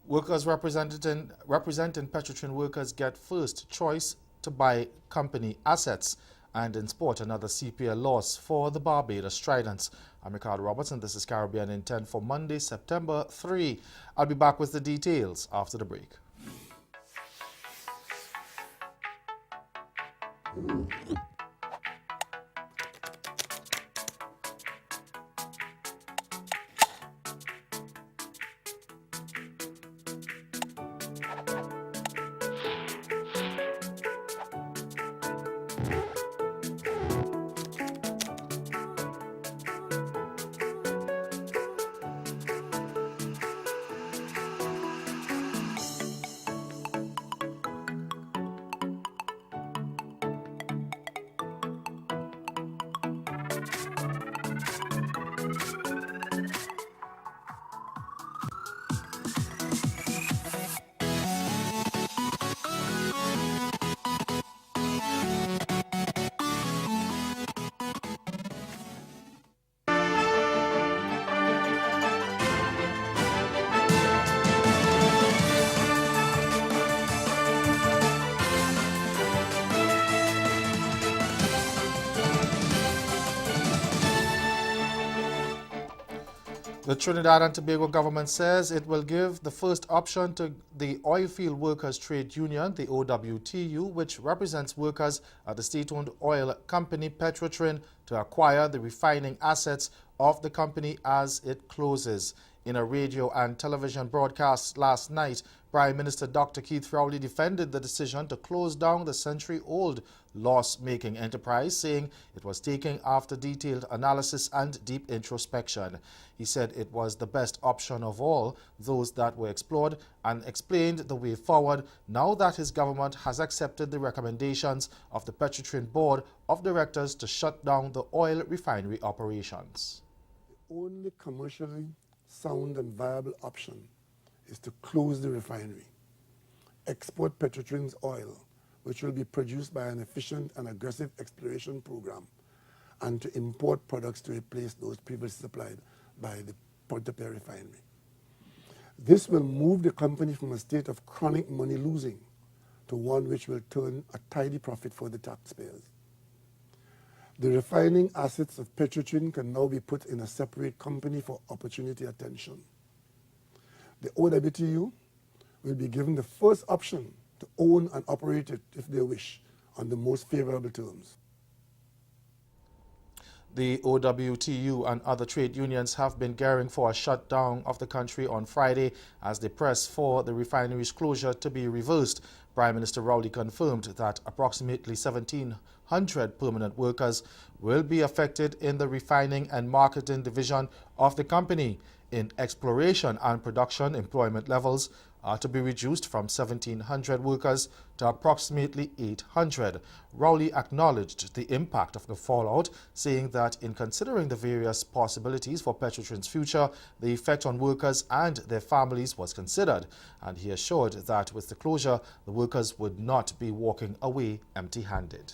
Workers representing Petrotrin workers get first choice to buy company assets, and in sport, another CPL loss for the Barbados Tridents. I'm Ricardo Roberts, and this is Caribbean in 10 for Monday, September 3. I'll be back with the details after the break. The Trinidad and Tobago government says it will give the first option to the Oilfield Workers Trade Union, the OWTU, which represents workers at the state-owned oil company Petrotrin, to acquire the refining assets of the company as it closes. In a radio and television broadcast last night, Prime Minister Dr. Keith Rowley defended the decision to close down the century-old loss-making enterprise, saying it was taken after detailed analysis and deep introspection. He said it was the best option of all those that were explored, and explained the way forward now that his government has accepted the recommendations of the Petrotrin Board of Directors to shut down the oil refinery operations. The only commercially sound and viable option is to close the refinery, export Petrotrin's oil, which will be produced by an efficient and aggressive exploration program, and to import products to replace those previously supplied by the Port-au-Père refinery. This will move the company from a state of chronic money losing to one which will turn a tidy profit for the taxpayers. The refining assets of Petrotrin can now be put in a separate company for opportunity attention. The OWTU will be given the first option to own and operate it if they wish, on the most favorable terms. The OWTU and other trade unions have been gearing for a shutdown of the country on Friday as they press for the refinery's closure to be reversed. Prime Minister Rowley confirmed that approximately 1,700 permanent workers will be affected in the refining and marketing division of the company. In exploration and production, employment levels are to be reduced from 1,700 workers to approximately 800. Rowley acknowledged the impact of the fallout, saying that in considering the various possibilities for Petrotrin's future, the effect on workers and their families was considered, and he assured that with the closure, the workers would not be walking away empty-handed.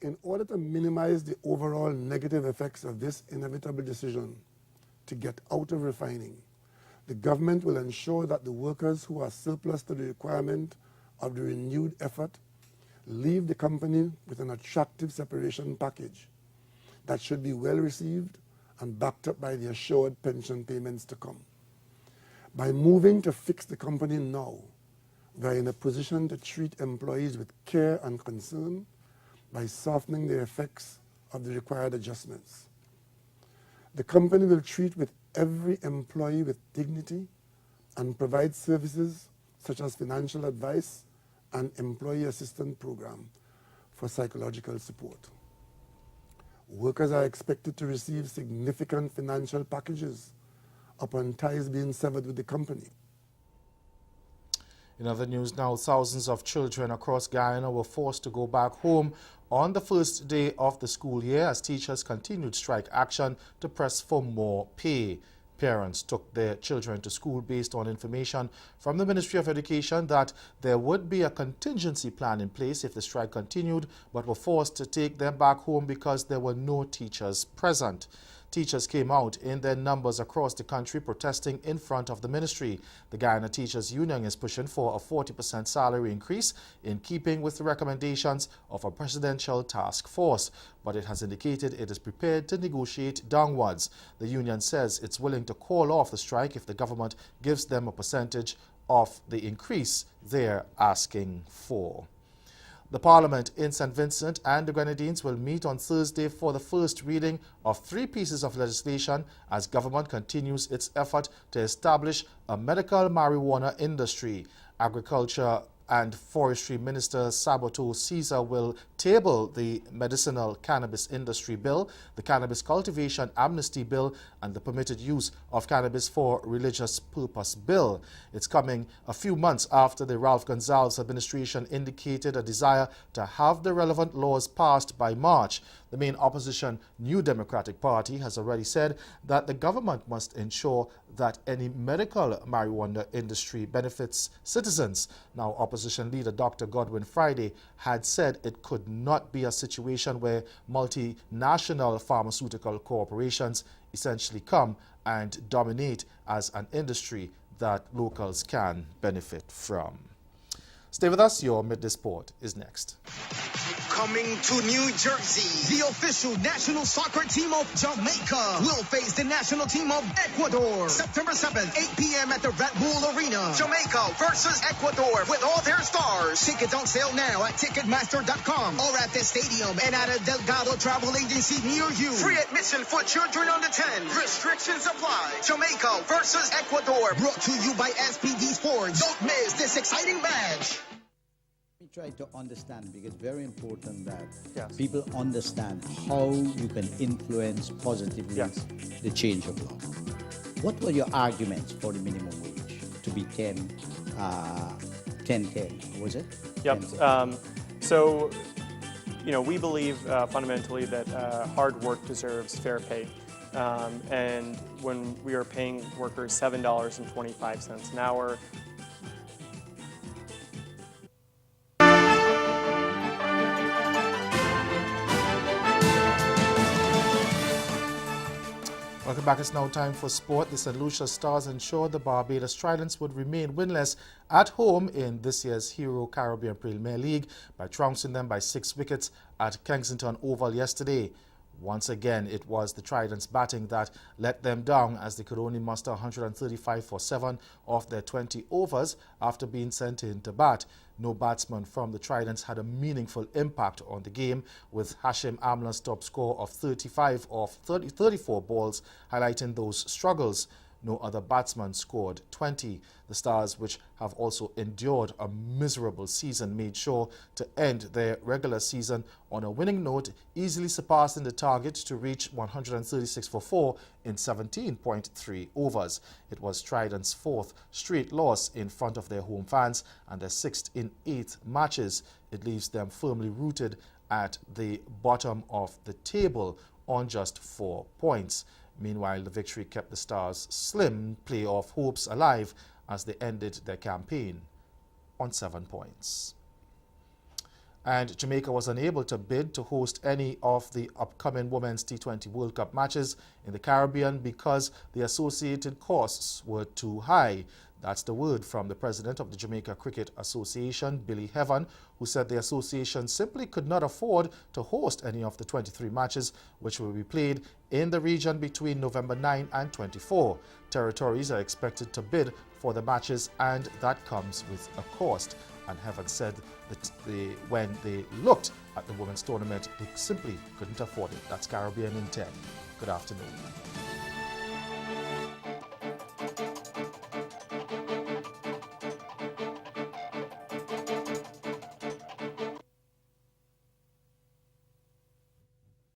In order to minimize the overall negative effects of this inevitable decision to get out of refining, the government will ensure that the workers who are surplus to the requirement of the renewed effort leave the company with an attractive separation package that should be well received and backed up by the assured pension payments to come. By moving to fix the company now, we are in a position to treat employees with care and concern by softening the effects of the required adjustments. The company will treat with every employee with dignity and provide services such as financial advice and employee assistance program for psychological support. Workers are expected to receive significant financial packages upon ties being severed with the company. In other news now, thousands of children across Guyana were forced to go back home on the first day of the school year as teachers continued strike action to press for more pay. Parents took their children to school based on information from the Ministry of Education that there would be a contingency plan in place if the strike continued, but were forced to take them back home because there were no teachers present. Teachers came out in their numbers across the country protesting in front of the ministry. The Guyana Teachers Union is pushing for a 40% salary increase in keeping with the recommendations of a presidential task force, but it has indicated it is prepared to negotiate downwards. The union says it's willing to call off the strike if the government gives them a percentage of the increase they're asking for. The Parliament in St. Vincent and the Grenadines will meet on Thursday for the first reading of 3 pieces of legislation as government continues its effort to establish a medical marijuana industry. Agriculture and Forestry Minister Sabato Caesar will table the Medicinal Cannabis Industry Bill, the Cannabis Cultivation Amnesty Bill, and the Permitted Use of Cannabis for Religious Purpose Bill. It's coming a few months after the Ralph Gonsalves administration indicated a desire to have the relevant laws passed by March. The main opposition, New Democratic Party, has already said that the government must ensure that any medical marijuana industry benefits citizens. Now, opposition leader Dr. Godwin Friday had said it could not be a situation where multinational pharmaceutical corporations essentially come and dominate as an industry that locals can benefit from. Stay with us, your Midday Sport is next. Coming to New Jersey, the official national soccer team of Jamaica will face the national team of Ecuador. September 7th, 8 p.m. at the Red Bull Arena. Jamaica versus Ecuador with all their stars. Tickets on sale now at Ticketmaster.com or at the stadium and at a Delgado travel agency near you. Free admission for children under 10. Restrictions apply. Jamaica versus Ecuador. Brought to you by SPD Sports. Don't miss this exciting match. We try to understand, because it's very important that people understand how you can influence positively the change of law. What were your arguments for the minimum wage to be 10, was it? Yep. 10. So, we believe fundamentally that hard work deserves fair pay. And when we are paying workers $7.25 an hour, Welcome back. It's now time for sport. The St. Lucia Stars ensured the Barbados Tridents would remain winless at home in this year's Hero Caribbean Premier League by trouncing them by 6 wickets at Kensington Oval yesterday. Once again, it was the Tridents batting that let them down as they could only muster 135 for 7 off their 20 overs after being sent in to bat. No batsman from the Tridents had a meaningful impact on the game, with Hashim Amla's top score of 35 off 34 balls highlighting those struggles. No other batsman scored 20. The Stars, which have also endured a miserable season, made sure to end their regular season on a winning note, easily surpassing the target to reach 136 for 4 in 17.3 overs. It was Trident's 4th straight loss in front of their home fans and their 6th in 8 matches. It leaves them firmly rooted at the bottom of the table on just 4 points. Meanwhile, the victory kept the Stars' slim playoff hopes alive as they ended their campaign on 7 points. And Jamaica was unable to bid to host any of the upcoming Women's T20 World Cup matches in the Caribbean because the associated costs were too high. That's the word from the president of the Jamaica Cricket Association, Billy Heaven, who said the association simply could not afford to host any of the 23 matches which will be played in the region between November 9 and 24. Territories are expected to bid for the matches, and that comes with a cost. And Heaven said that when they looked at the women's tournament, they simply couldn't afford it. That's Caribbean in 10. Good afternoon.